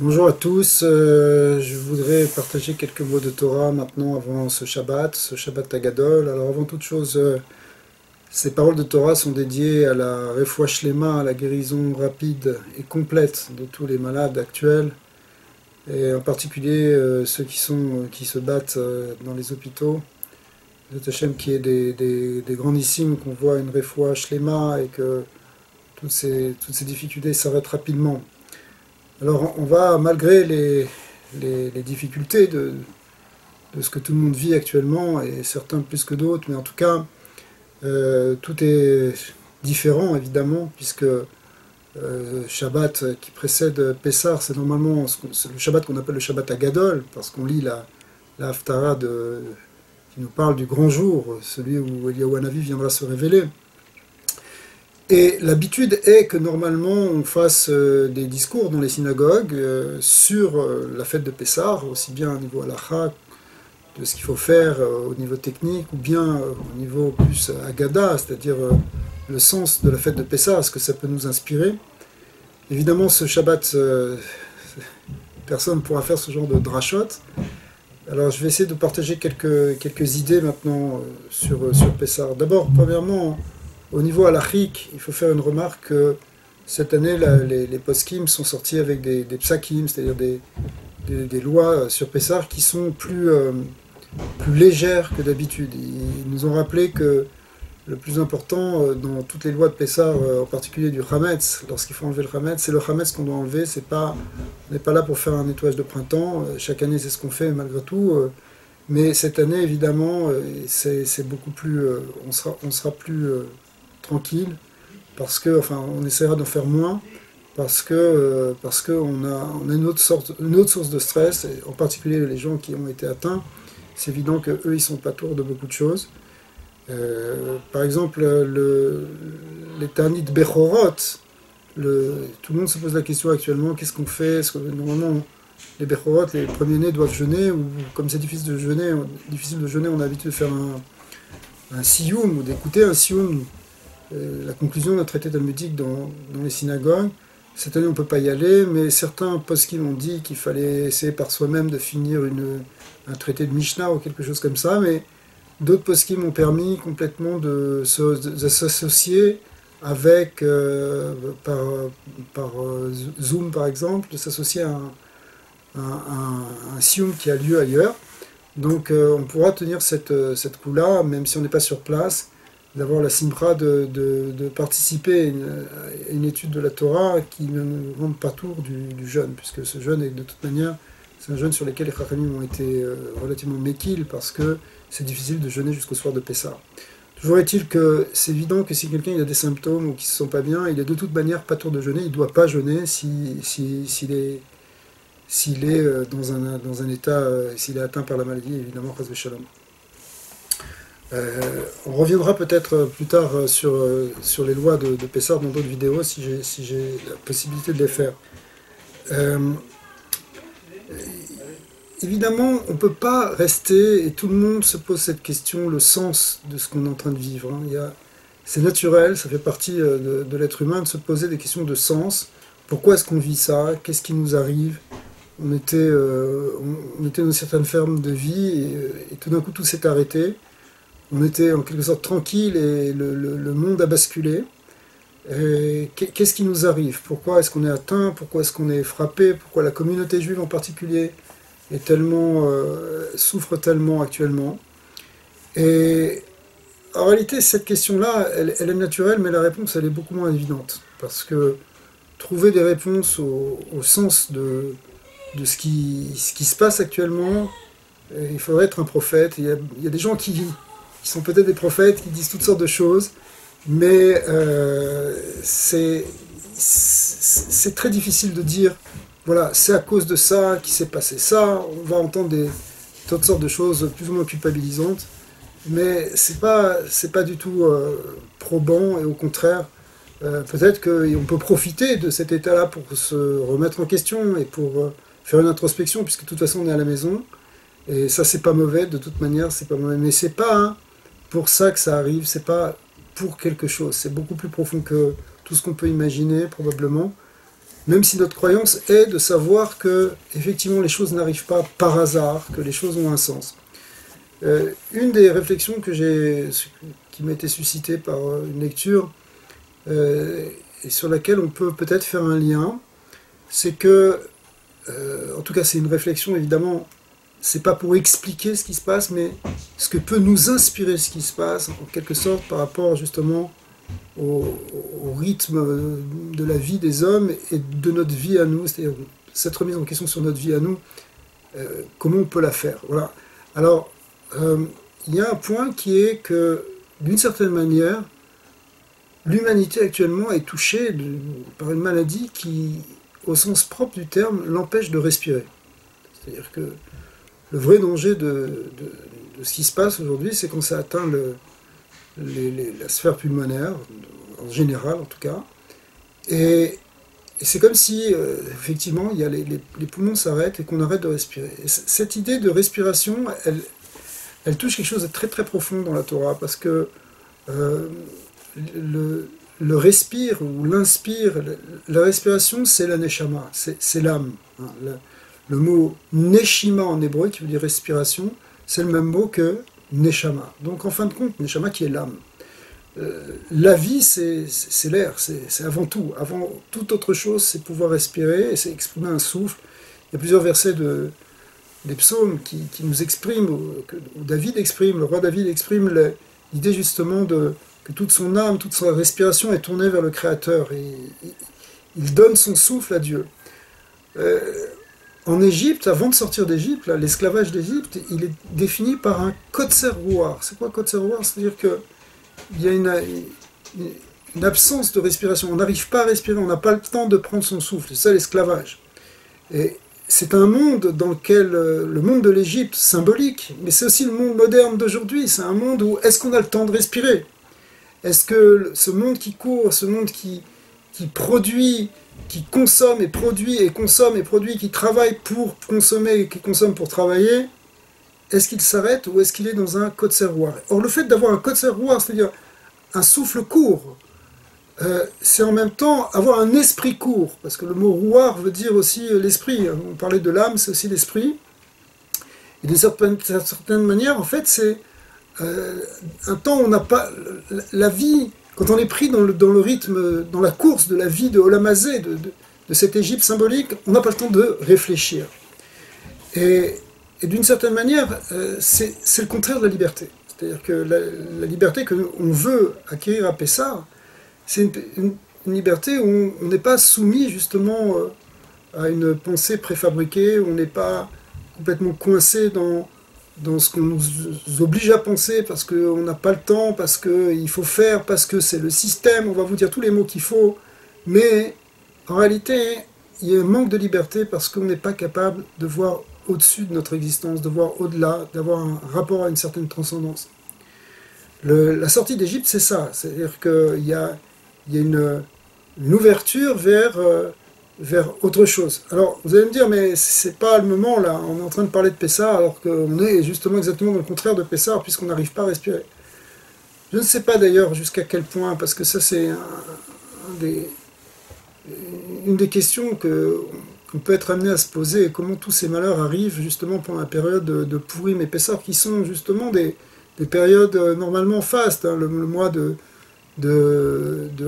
Bonjour à tous, je voudrais partager quelques mots de Torah maintenant avant ce Shabbat Agadol. Alors avant toute chose, ces paroles de Torah sont dédiées à la Refoua Shlema, à la guérison rapide et complète de tous les malades actuels, et en particulier ceux qui se battent dans les hôpitaux. Le Hachem qui est des grandissimes, qu'on voit une Refoua Shlema et que toutes ces difficultés s'arrêtent rapidement. Alors on va, malgré les difficultés de ce que tout le monde vit actuellement, et certains plus que d'autres, mais en tout cas, tout est différent évidemment, puisque Shabbat qui précède Pessah, c'est normalement c'est le Shabbat qu'on appelle le Shabbat Agadol, parce qu'on lit la Haftarah qui nous parle du grand jour, celui où Eliyahu Hanavi viendra se révéler. Et l'habitude est que normalement on fasse des discours dans les synagogues sur la fête de Pessah, aussi bien au niveau halakha, de ce qu'il faut faire au niveau technique, ou bien au niveau plus agada, c'est-à-dire le sens de la fête de Pessah, ce que ça peut nous inspirer. Évidemment, ce Shabbat, personne ne pourra faire ce genre de drashot. Alors je vais essayer de partager quelques idées maintenant sur Pessah. D'abord, premièrement, au niveau halachique, il faut faire une remarque que cette année, les poskim sont sortis avec des psakim, c'est-à-dire des lois sur Pessah qui sont plus légères que d'habitude. Ils nous ont rappelé que le plus important dans toutes les lois de Pessah, en particulier du Hametz, lorsqu'il faut enlever le Hametz, c'est le Hametz qu'on doit enlever. On n'est pas là pour faire un nettoyage de printemps. Chaque année, c'est ce qu'on fait malgré tout. Mais cette année, évidemment, c'est beaucoup plus. On sera plus tranquille parce que, enfin, on essaiera d'en faire moins parce que on a une autre source de stress, et en particulier les gens qui ont été atteints. C'est évident qu'eux, ils sont pas tours de beaucoup de choses. Par exemple, les Tanit Bechorot, tout le monde se pose la question actuellement, qu'est-ce qu'on fait? Est-ce que, normalement, les Bechorot, les premiers-nés doivent jeûner, ou comme c'est difficile de jeûner, on a l'habitude de faire un siyum, ou d'écouter un siyum, la conclusion d'un traité talmudique dans les synagogues. Cette année, on ne peut pas y aller, mais certains poskim ont dit qu'il fallait essayer par soi-même de finir un traité de Mishnah ou quelque chose comme ça, mais d'autres poskim ont permis complètement de s'associer avec, par Zoom par exemple, de s'associer à un sioum qui a lieu ailleurs. Donc on pourra tenir cette coup-là, même si on n'est pas sur place, d'avoir la simra de participer à une étude de la Torah qui ne nous rende pas tour du jeûne, puisque ce jeûne est de toute manière, c'est un jeûne sur lequel les Chachamim ont été relativement méquilles, parce que c'est difficile de jeûner jusqu'au soir de Pessah. Toujours est-il que c'est évident que si quelqu'un il a des symptômes ou qu'il ne se sent pas bien, il est de toute manière pas tour de jeûner, il ne doit pas jeûner s'il est dans un état, s'il est atteint par la maladie, évidemment, chas v'shalom. On reviendra peut-être plus tard sur les lois de Pessah dans d'autres vidéos, si j'ai la possibilité de les faire. Euh, Évidemment, on ne peut pas rester, et tout le monde se pose cette question, le sens de ce qu'on est en train de vivre. C'est naturel, ça fait partie de l'être humain de se poser des questions de sens. Pourquoi est-ce qu'on vit ça? Qu'est-ce qui nous arrive? On était dans une certaine ferme de vie, et tout d'un coup tout s'est arrêté. On était en quelque sorte tranquille, et le monde a basculé. Qu'est-ce qui nous arrive? Pourquoi est-ce qu'on est atteint? Pourquoi est-ce qu'on est frappé? Pourquoi la communauté juive en particulier souffre tellement actuellement? Et en réalité, cette question-là, elle est naturelle, mais la réponse, elle est beaucoup moins évidente. Parce que trouver des réponses au sens de ce qui se passe actuellement, il faudrait être un prophète. Il y a des gens qui sont peut-être des prophètes, qui disent toutes sortes de choses, mais c'est très difficile de dire, voilà, c'est à cause de ça qu'il s'est passé ça. On va entendre toutes sortes de choses plus ou moins culpabilisantes, mais c'est pas du tout probant, et au contraire, peut-être qu'on peut profiter de cet état-là pour se remettre en question et pour faire une introspection, puisque de toute façon on est à la maison, et ça c'est pas mauvais, de toute manière c'est pas mauvais, mais c'est pas pour ça que ça arrive, c'est pas pour quelque chose, c'est beaucoup plus profond que tout ce qu'on peut imaginer probablement. même si notre croyance est de savoir que, effectivement, les choses n'arrivent pas par hasard, que les choses ont un sens. Une des réflexions qui m'a été suscitée par une lecture, et sur laquelle on peut peut-être faire un lien, c'est que, en tout cas c'est une réflexion évidemment, c'est pas pour expliquer ce qui se passe, mais ce que peut nous inspirer ce qui se passe, en quelque sorte par rapport justement au rythme de la vie des hommes et de notre vie à nous, c'est-à-dire cette remise en question sur notre vie à nous, comment on peut la faire. Voilà. Alors, il y a un point qui est que, d'une certaine manière, l'humanité actuellement est touchée par une maladie qui, au sens propre du terme, l'empêche de respirer. C'est-à-dire que le vrai danger de ce qui se passe aujourd'hui, c'est quand ça atteint la sphère pulmonaire, en général en tout cas, et c'est comme si, effectivement, les poumons s'arrêtent et qu'on arrête de respirer. Et cette idée de respiration, elle touche quelque chose de très très profond dans la Torah, parce que le respire ou l'inspire, la respiration, c'est la neshama, c'est l'âme. Hein. Le mot neshima en hébreu, qui veut dire respiration, c'est le même mot que neshama. Donc en fin de compte, neshama qui est l'âme. La vie, c'est l'air, c'est avant tout. Avant toute autre chose, c'est pouvoir respirer, et c'est exprimer un souffle. Il y a plusieurs versets des psaumes qui nous expriment, où David exprime, le roi David exprime l'idée justement que toute son âme, toute sa respiration est tournée vers le Créateur, et il donne son souffle à Dieu. En Égypte, avant de sortir d'Égypte, l'esclavage d'Égypte, il est défini par un kotser ruach. C'est quoi kotser ruach? C'est-à-dire qu'il y a une absence de respiration. On n'arrive pas à respirer, on n'a pas le temps de prendre son souffle. C'est ça l'esclavage. Et c'est un monde dans lequel, le monde de l'Égypte, symbolique, mais c'est aussi le monde moderne d'aujourd'hui. C'est un monde où, est-ce qu'on a le temps de respirer? Est-ce que ce monde qui court, ce monde qui produit, qui consomme et produit et consomme et produit, qui travaille pour consommer et qui consomme pour travailler, est-ce qu'il s'arrête ou est-ce qu'il est dans un kotser ruach? Or, le fait d'avoir un kotser ruach, c'est-à-dire un souffle court, c'est en même temps avoir un esprit court, parce que le mot ruach veut dire aussi l'esprit. On parlait de l'âme, c'est aussi l'esprit. Et d'une certaine manière, en fait, c'est un temps où on n'a pas la vie. Quand on est pris dans le rythme, dans la course de la vie de Olam Hazé, de cette Égypte symbolique, on n'a pas le temps de réfléchir. Et d'une certaine manière, c'est le contraire de la liberté. C'est-à-dire que la liberté qu'on veut acquérir à Pessah, c'est une liberté où on n'est pas soumis justement à une pensée préfabriquée, où on n'est pas complètement coincé dans ce qu'on nous oblige à penser, parce qu'on n'a pas le temps, parce qu'il faut faire, parce que c'est le système, on va vous dire tous les mots qu'il faut, mais en réalité, il y a un manque de liberté parce qu'on n'est pas capable de voir au-dessus de notre existence, de voir au-delà, d'avoir un rapport à une certaine transcendance. La sortie d'Égypte, c'est ça, c'est-à-dire qu'il y a une ouverture vers autre chose. Alors, vous allez me dire, mais c'est pas le moment, là, on est en train de parler de Pessah, alors qu'on est justement exactement dans le contraire de Pessah, puisqu'on n'arrive pas à respirer. Je ne sais pas d'ailleurs jusqu'à quel point, parce que ça c'est une des questions qu'on peut être amené à se poser, comment tous ces malheurs arrivent justement pendant la période de Purim et Pessah, qui sont justement des périodes normalement fastes, hein, le mois de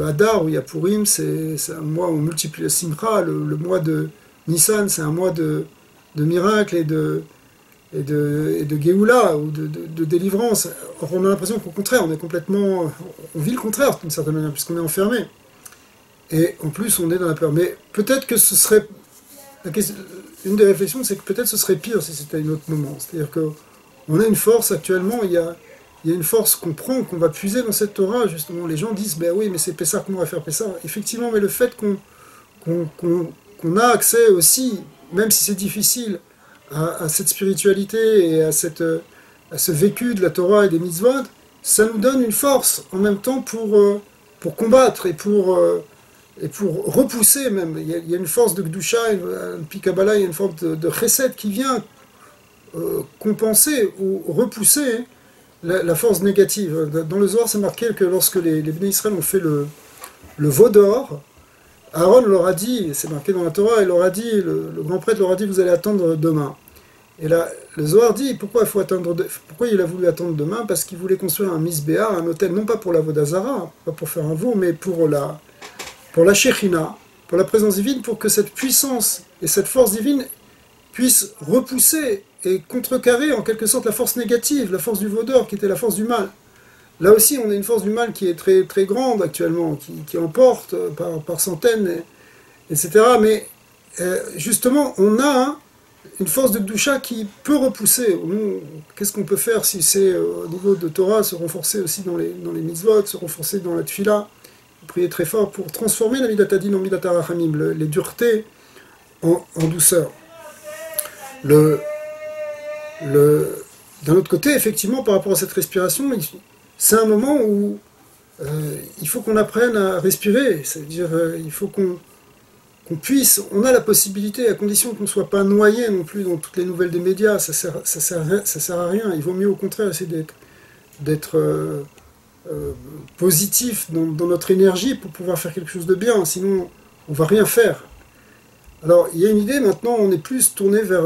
Hadar, où il y a Purim, c'est un mois où on multiplie la Simcha. Le mois de Nissan, c'est un mois de miracle et de Géoula, ou de délivrance. Or, on a l'impression qu'au contraire, on vit le contraire d'une certaine manière, puisqu'on est enfermé. Et en plus, on est dans la peur. Mais peut-être que ce serait... Une des réflexions, c'est que peut-être ce serait pire si c'était un autre moment. C'est-à-dire qu'on a une force actuellement, il y a une force qu'on prend, qu'on va puiser dans cette Torah, justement. Les gens disent, ben oui, mais c'est Pessah qu'on va faire Pessah. Effectivement, mais le fait qu'on a accès aussi, même si c'est difficile, à cette spiritualité et à ce vécu de la Torah et des mitzvot, ça nous donne une force en même temps pour combattre et pour repousser même. Il y a une force de Gdusha, un Pikabala, il y a une force de Chesed qui vient compenser ou repousser la force négative. Dans le Zohar, c'est marqué que lorsque les Bnei Israël ont fait le veau d'or, Aaron leur a dit, c'est marqué dans la Torah, il leur a dit, le grand prêtre leur a dit, vous allez attendre demain. Et là, le Zohar dit, pourquoi il a voulu attendre demain? Parce qu'il voulait construire un misbéar, un autel, non pas pour la Vodazara, pas pour faire un veau, mais pour la Shekhinah, pour la présence divine, pour que cette puissance et cette force divine puissent repousser et contrecarrer en quelque sorte la force négative, la force du vaudeur, qui était la force du mal. Là aussi, on a une force du mal qui est très, très grande actuellement, qui emporte par centaines, etc. Mais justement, on a une force de Gdusha qui peut repousser. Qu'est-ce qu'on peut faire si c'est au niveau de Torah, se renforcer aussi dans les mitzvot, se renforcer dans la tfila, prier très fort pour transformer la midat hadin en midat harachamim, les duretés en douceur. D'un autre côté, effectivement, par rapport à cette respiration, c'est un moment où il faut qu'on apprenne à respirer, c'est-à-dire il faut qu'on puisse, on a la possibilité, à condition qu'on ne soit pas noyé non plus dans toutes les nouvelles des médias, ça sert à rien, il vaut mieux au contraire essayer d'être positif dans notre énergie pour pouvoir faire quelque chose de bien, sinon on ne va rien faire. Alors il y a une idée maintenant, on est plus tourné vers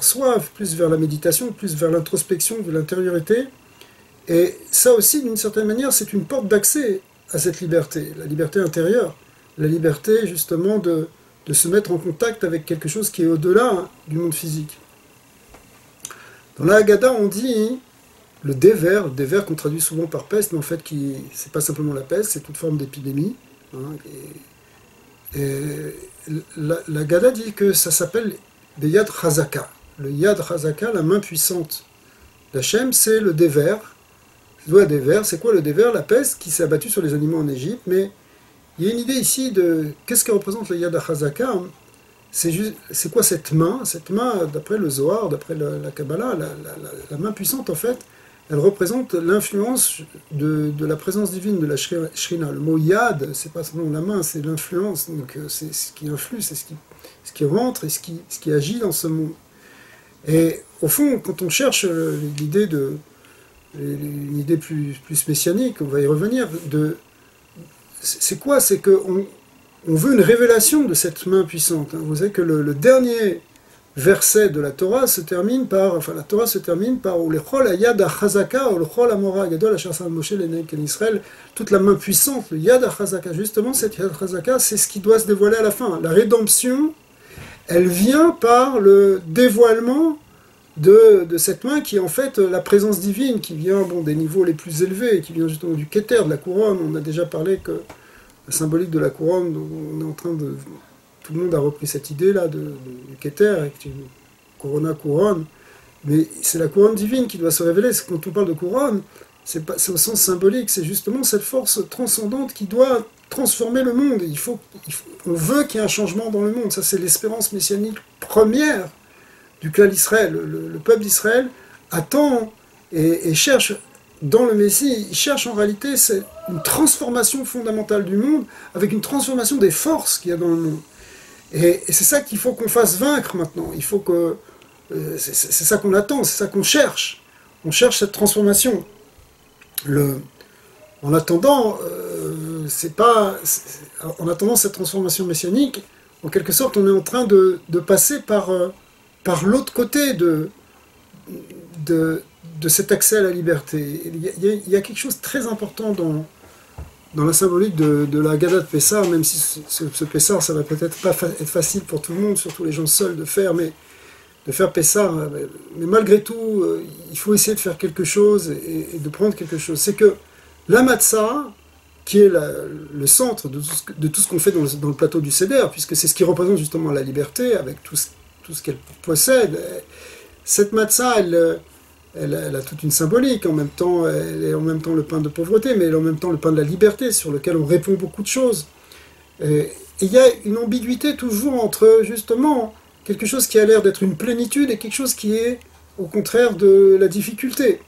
soi, plus vers la méditation, plus vers l'introspection, vers l'intériorité, et ça aussi d'une certaine manière c'est une porte d'accès à cette liberté, la liberté intérieure, la liberté justement de se mettre en contact avec quelque chose qui est au-delà du monde physique. Dans la Haggadah on dit le déver qu'on traduit souvent par peste, mais en fait c'est pas simplement la peste, c'est toute forme d'épidémie. Et la Haggadah dit que ça s'appelle le Yad Chazaka. Le Yad Chazaka, la main puissante d'Hachem, c'est le déver. C'est quoi le déver? La peste qui s'est abattue sur les animaux en Égypte, mais il y a une idée ici de qu'est-ce que représente le Yad Chazaka. C'est quoi cette main? Cette main, d'après le Zohar, d'après la Kabbalah, la main puissante, en fait, elle représente l'influence de la présence divine de la Shrina. Le mot Yad, c'est pas seulement la main, c'est l'influence. Donc c'est ce qui influe, c'est ce qui rentre et ce qui agit dans ce monde. Et au fond, quand on cherche une idée plus messianique, on va y revenir, c'est quoi? C'est qu'on veut une révélation de cette main puissante. Vous savez que le dernier verset de la Torah se termine par, Ulechol Yad HaChazaka, Ulechol Amora Gadol Asher Sam Moshe Lenei Ken Israël, toute la main puissante, le Yad HaChazaka. Justement, cette Yad HaChazaka, c'est ce qui doit se dévoiler à la fin. La rédemption, elle vient par le dévoilement de cette main qui est en fait la présence divine, qui vient des niveaux les plus élevés, qui vient justement du Keter, de la couronne. On a déjà parlé que la symbolique de la couronne, on est en train de... Tout le monde a repris cette idée-là du Keter, avec une couronne, mais c'est la couronne divine qui doit se révéler. Quand on parle de couronne, c'est au sens symbolique, c'est justement cette force transcendante qui doit transformer le monde. On veut qu'il y ait un changement dans le monde. Ça, c'est l'espérance messianique première du clan d'Israël. Le peuple d'Israël attend et cherche dans le Messie, il cherche en réalité une transformation fondamentale du monde, avec une transformation des forces qu'il y a dans le monde. Et c'est ça qu'il faut qu'on fasse vaincre maintenant. Il faut que c'est ça qu'on attend, c'est ça qu'on cherche. On cherche cette transformation. En attendant cette transformation messianique, en quelque sorte, on est en train de passer par l'autre côté de cet accès à la liberté. Il y a quelque chose de très important dans la symbolique de la Haggadah de Pessah, même si ce Pessah, ça va peut-être pas être facile pour tout le monde, surtout les gens seuls, de faire Pessah, mais malgré tout, il faut essayer de faire quelque chose et de prendre quelque chose. C'est que la matzah, qui est le centre de tout ce qu'on fait dans le plateau du Seder, puisque c'est ce qui représente justement la liberté, avec tout ce qu'elle possède, cette matzah, elle a toute une symbolique. En même temps, elle est en même temps le pain de pauvreté, mais elle est en même temps le pain de la liberté, sur lequel on répond beaucoup de choses. Et il y a une ambiguïté toujours entre, justement, quelque chose qui a l'air d'être une plénitude et quelque chose qui est, au contraire, de la difficulté,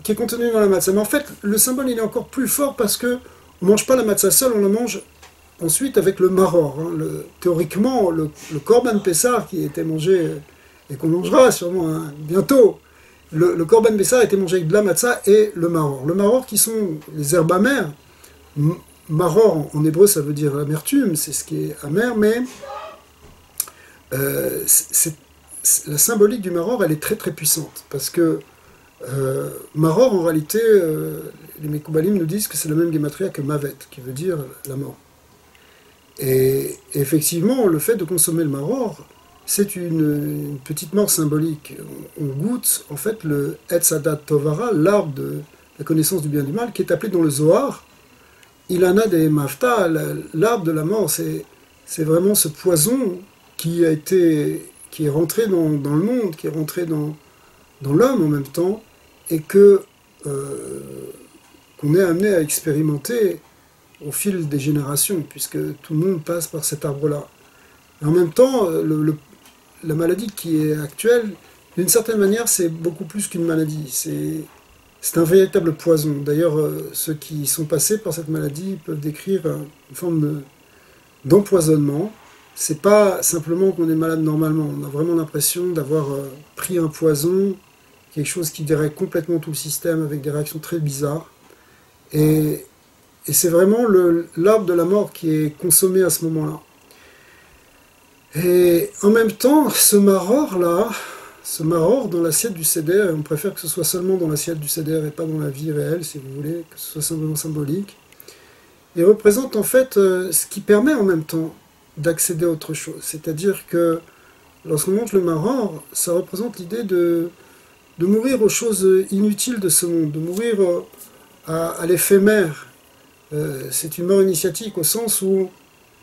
qui est contenu dans la matzah. Mais en fait, le symbole, il est encore plus fort parce que on ne mange pas la matzah seule, on la mange ensuite avec le maror. Théoriquement, le korban pessah qui était mangé, et qu'on mangera sûrement bientôt, le korban pessah a été mangé avec de la matzah et le maror. Le maror, qui sont les herbes amères, maror en hébreu ça veut dire amertume, c'est ce qui est amer, mais la symbolique du maror elle est très très puissante, parce que maror en réalité, les Mekoubalim nous disent que c'est la même gématria que mavet, qui veut dire la mort. Et effectivement, le fait de consommer le maror, c'est une petite mort symbolique. On goûte en fait le Etz Hadat Tovara, l'arbre de la connaissance du bien et du mal, qui est appelé dans le Zohar Ilana de Mafta, l'arbre de la mort. C'est vraiment ce poison qui est rentré dans le monde, qui est rentré dans l'homme en même temps, et qu'on est amené à expérimenter au fil des générations, puisque tout le monde passe par cet arbre-là. Et en même temps, la maladie qui est actuelle, d'une certaine manière, c'est beaucoup plus qu'une maladie. C'est un véritable poison. D'ailleurs, ceux qui sont passés par cette maladie peuvent décrire une forme d'empoisonnement. C'est pas simplement qu'on est malade normalement. On a vraiment l'impression d'avoir pris un poison, quelque chose qui dérègle complètement tout le système avec des réactions très bizarres. Et c'est vraiment l'arbre de la mort qui est consommé à ce moment-là. Et en même temps, ce maror dans l'assiette du Seder, et on préfère que ce soit seulement dans l'assiette du Seder et pas dans la vie réelle, si vous voulez, que ce soit simplement symbolique, il représente en fait ce qui permet en même temps d'accéder à autre chose. C'est-à-dire que lorsqu'on monte le maror, ça représente l'idée de mourir aux choses inutiles de ce monde, de mourir à l'éphémère. C'est une mort initiatique au sens où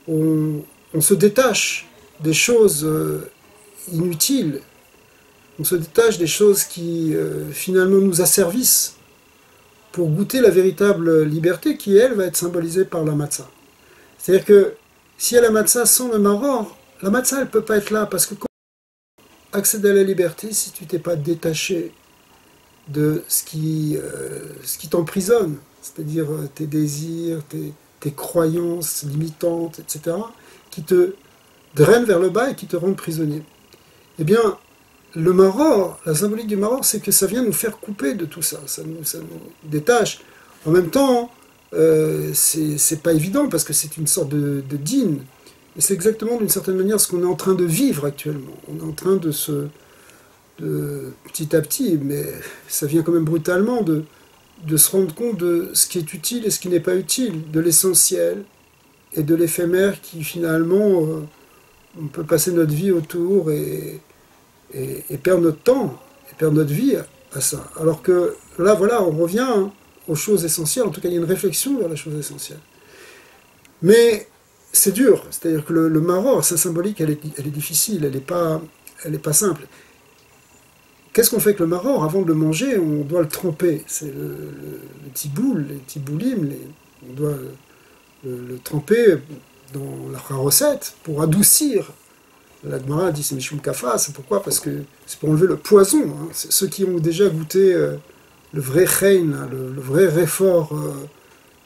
on se détache des choses inutiles, on se détache des choses qui finalement nous asservissent pour goûter la véritable liberté qui, elle, va être symbolisée par la matzah. C'est-à-dire que si il y a la matzah sans le maror, la matzah, elle ne peut pas être là, parce que comment accéder à la liberté si tu t'es pas détaché de ce qui t'emprisonne, c'est-à-dire tes désirs, tes croyances limitantes, etc., qui te drainent vers le bas et qui te rendent prisonnier. Eh bien, le maror, la symbolique du maror, c'est que ça vient nous faire couper de tout ça, ça nous détache. En même temps, c'est pas évident parce que c'est une sorte de dîne, et c'est exactement d'une certaine manière ce qu'on est en train de vivre actuellement. On est en train de petit à petit, mais ça vient quand même brutalement, de se rendre compte de ce qui est utile et ce qui n'est pas utile, de l'essentiel et de l'éphémère qui finalement, on peut passer notre vie autour et perdre notre temps, et perdre notre vie à ça. Alors que là, voilà, on revient aux choses essentielles, en tout cas il y a une réflexion vers la chose essentielle. Mais c'est dur, c'est-à-dire que le maror, sa symbolique, elle est difficile, elle n'est pas simple. Qu'est-ce qu'on fait avec le maror? Avant de le manger, on doit le tremper. C'est le tiboul, les tiboulim, on doit le tremper dans la recette pour adoucir. La Gemara dit c'est Mishum Kafa, c'est pourquoi? Parce que c'est pour enlever le poison. Hein. Ceux qui ont déjà goûté le vrai rein, le vrai réfort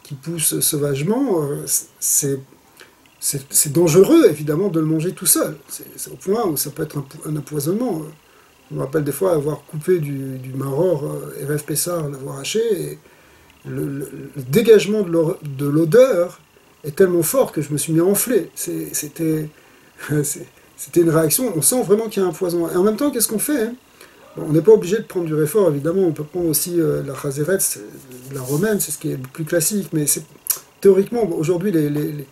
qui pousse sauvagement, c'est dangereux évidemment de le manger tout seul. C'est au point où ça peut être un empoisonnement. Je me rappelle des fois avoir coupé du maror Erev Pessar, l'avoir haché, et le dégagement de l'odeur est tellement fort que je me suis mis à enfler. C'était une réaction, on sent vraiment qu'il y a un poison. Et en même temps, qu'est-ce qu'on fait, hein? Bon, on n'est pas obligé de prendre du réfort, évidemment, on peut prendre aussi la chazeret, la romaine, c'est ce qui est le plus classique, mais théoriquement, aujourd'hui, les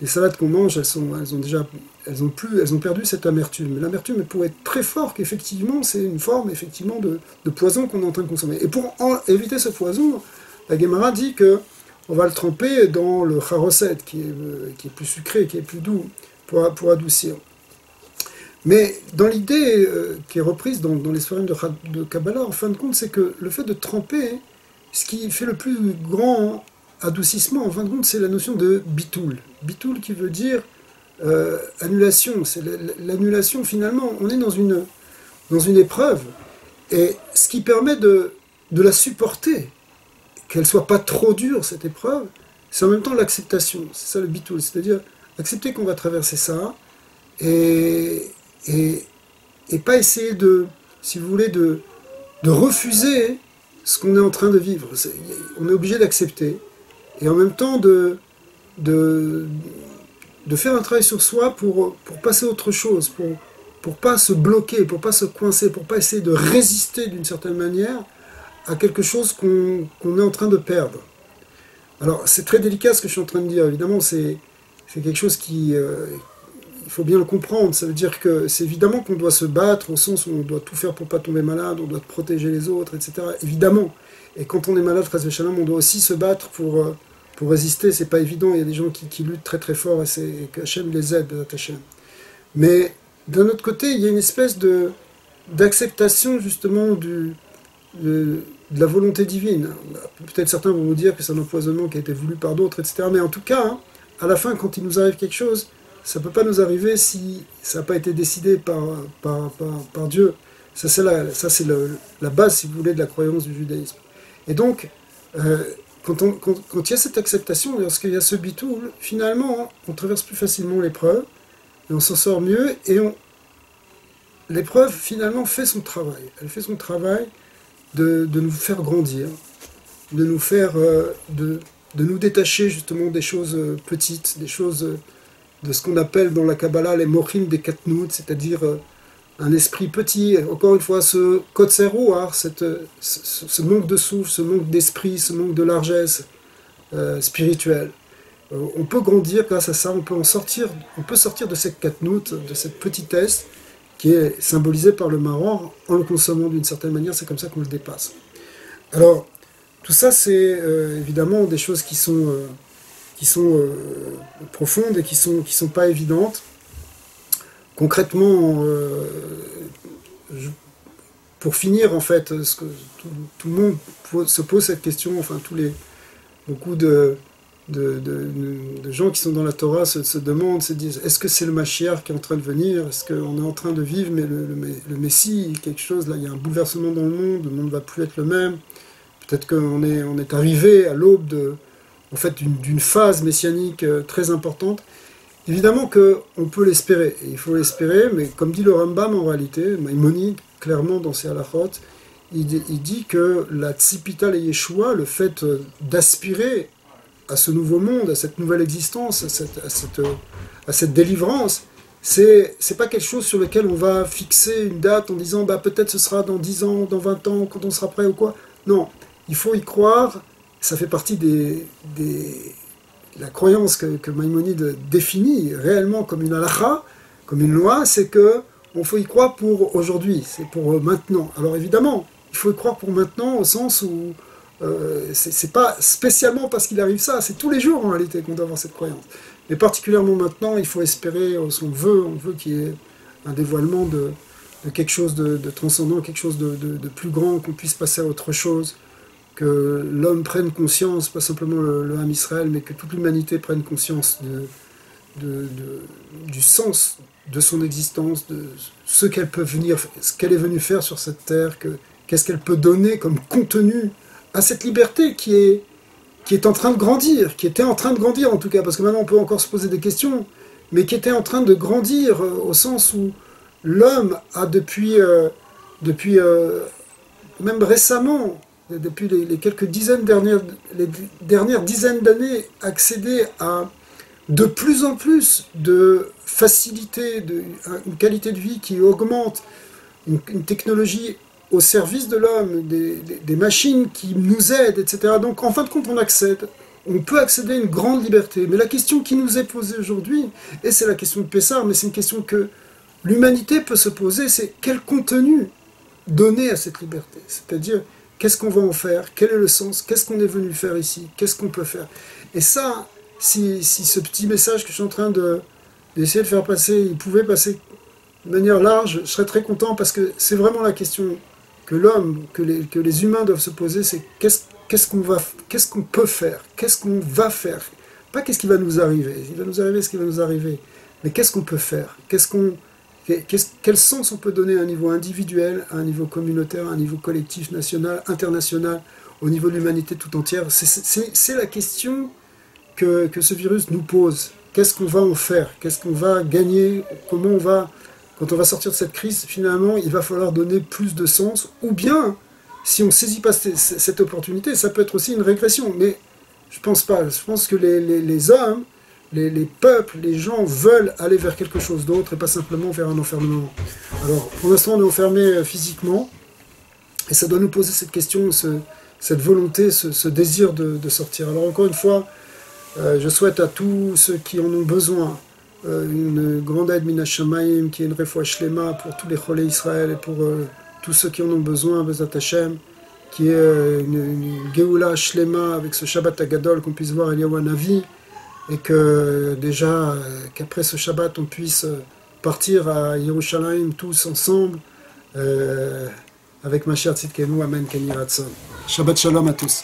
salades qu'on mange, elles ont perdu cette amertume. L'amertume pourrait être très fort qu'effectivement, c'est une forme effectivement de poison qu'on est en train de consommer. Et pour éviter ce poison, la Gemara dit que on va le tremper dans le charoset, qui est plus sucré, qui est plus doux, pour adoucir. Mais dans l'idée qui est reprise dans les soirées de Kabbalah, en fin de compte, c'est que le fait de tremper, ce qui fait le plus grand adoucissement, en fin de compte, c'est la notion de bitoul. Bitoul qui veut dire annulation. C'est l'annulation, finalement. On est dans une épreuve. Et ce qui permet de la supporter, qu'elle ne soit pas trop dure, cette épreuve, c'est en même temps l'acceptation. C'est ça le bitoul. C'est-à-dire accepter qu'on va traverser ça et pas essayer si vous voulez, de ce qu'on est en train de vivre. On est obligé d'accepter. Et en même temps de de, de faire un travail sur soi pour passer à autre chose, pour pas se bloquer, pour pas se coincer, pour pas essayer de résister d'une certaine manière à quelque chose qu'on est en train de perdre. Alors c'est très délicat ce que je suis en train de dire, évidemment c'est quelque chose qui... il faut bien le comprendre, ça veut dire que c'est évidemment qu'on doit se battre au sens où on doit tout faire pour pas tomber malade, on doit protéger les autres, etc. Évidemment. Et quand on est malade, on doit aussi se battre pour résister, c'est pas évident, il y a des gens qui luttent très très fort et que Hachem les aide, Hachem. Mais d'un autre côté, il y a une espèce d'acceptation justement de la volonté divine. Peut-être certains vont vous dire que c'est un empoisonnement qui a été voulu par d'autres, etc. Mais en tout cas, hein, à la fin, quand il nous arrive quelque chose, ça ne peut pas nous arriver si ça n'a pas été décidé par Dieu. Ça, c'est la base, si vous voulez, de la croyance du judaïsme. Et donc, quand il y a cette acceptation, lorsqu'il y a ce bitoul, finalement, on traverse plus facilement l'épreuve, et on s'en sort mieux, et l'épreuve, finalement, fait son travail. Elle fait son travail de nous faire grandir, de nous faire... de nous détacher, justement, des choses petites, des choses... de ce qu'on appelle dans la Kabbalah les mochim des katnout, c'est-à-dire un esprit petit, encore une fois, ce kotserouar, ce manque de souffle, ce manque d'esprit, ce manque de largesse spirituelle. On peut grandir grâce à ça, on peut sortir de cette katnout, de cette petitesse qui est symbolisée par le maror, en le consommant d'une certaine manière, c'est comme ça qu'on le dépasse. Alors, tout ça, c'est évidemment des choses qui sont profondes et qui sont pas évidentes. Concrètement, pour finir, en fait, ce que tout le monde se pose cette question, enfin beaucoup de gens qui sont dans la Torah se demandent, se disent, est-ce que c'est le Mashiach qui est en train de venir? Est-ce qu'on est en train de vivre mais le Messie, quelque chose, là, il y a un bouleversement dans le monde ne va plus être le même. Peut-être qu'on est arrivé à l'aube d'une phase messianique très importante. Évidemment qu'on peut l'espérer, et il faut l'espérer, mais comme dit le Rambam en réalité, Maïmonide, clairement dans ses halachot, il dit que la tzipita le Yeshua, le fait d'aspirer à ce nouveau monde, à cette nouvelle existence, à cette délivrance, c'est pas quelque chose sur lequel on va fixer une date en disant peut-être ce sera dans 10 ans, dans 20 ans, quand on sera prêt ou quoi. Non, il faut y croire. Ça fait partie de la croyance que Maïmonide définit réellement comme une halakha, comme une loi, c'est qu'on faut y croire pour aujourd'hui, c'est pour maintenant. Alors évidemment, il faut y croire pour maintenant au sens où c'est pas spécialement parce qu'il arrive ça, c'est tous les jours en réalité qu'on doit avoir cette croyance. Mais particulièrement maintenant, il faut espérer, on veut qu'il y ait un dévoilement de quelque chose de transcendant, quelque chose de plus grand, qu'on puisse passer à autre chose, que l'homme prenne conscience, pas simplement le Ham Israël, mais que toute l'humanité prenne conscience du sens de son existence, de ce qu'elle est venue faire sur cette terre, qu'est-ce qu'elle peut donner comme contenu à cette liberté qui est en train de grandir, qui était en train de grandir en tout cas, parce que maintenant on peut encore se poser des questions, mais qui était en train de grandir au sens où l'homme a depuis même récemment, depuis les quelques dernières dizaines d'années, accéder à de plus en plus de facilité, une qualité de vie qui augmente, une technologie au service de l'homme, des machines qui nous aident, etc. Donc en fin de compte, on peut accéder à une grande liberté. Mais la question qui nous est posée aujourd'hui, et c'est la question de Pessah, mais c'est une question que l'humanité peut se poser, c'est quel contenu donner à cette liberté? C'est-à-dire, qu'est-ce qu'on va en faire? Quel est le sens? Qu'est-ce qu'on est venu faire ici? Qu'est-ce qu'on peut faire? Et ça, si ce petit message que je suis en train d'essayer de faire passer, il pouvait passer de manière large, je serais très content, parce que c'est vraiment la question que l'homme, que les humains doivent se poser, c'est qu'est-ce qu'on peut faire? Qu'est-ce qu'on va faire? Pas qu'est-ce qui va nous arriver. Il va nous arriver ce qui va nous arriver. Mais qu'est-ce qu'on peut faire? Quel sens on peut donner à un niveau individuel, à un niveau communautaire, à un niveau collectif, national, international, au niveau de l'humanité tout entière? C'est la question que ce virus nous pose. Qu'est-ce qu'on va en faire? Qu'est-ce qu'on va gagner? Comment on va... Quand on va sortir de cette crise, finalement, il va falloir donner plus de sens. Ou bien, si on ne saisit pas cette opportunité, ça peut être aussi une régression. Mais Je pense pas. Je pense que les hommes, les peuples, les gens veulent aller vers quelque chose d'autre et pas simplement vers un enfermement. Alors, pour l'instant, on est enfermé physiquement et ça doit nous poser cette question, cette volonté, ce désir de sortir. Alors, encore une fois, je souhaite à tous ceux qui en ont besoin une grande aide Mina Shamayim, qui est une refoua shlema pour tous les cholés Israël et pour tous ceux qui en ont besoin, Bezat Hashem, qui est une Geoula shlema avec ce Shabbat Agadol, qu'on puisse voir Eliyahu Hanavi, et que déjà, qu'après ce Shabbat, on puisse partir à Yerushalayim tous ensemble, avec Mashiach Tzidkenu, Amen, Ken Yiratzon. Shabbat Shalom à tous.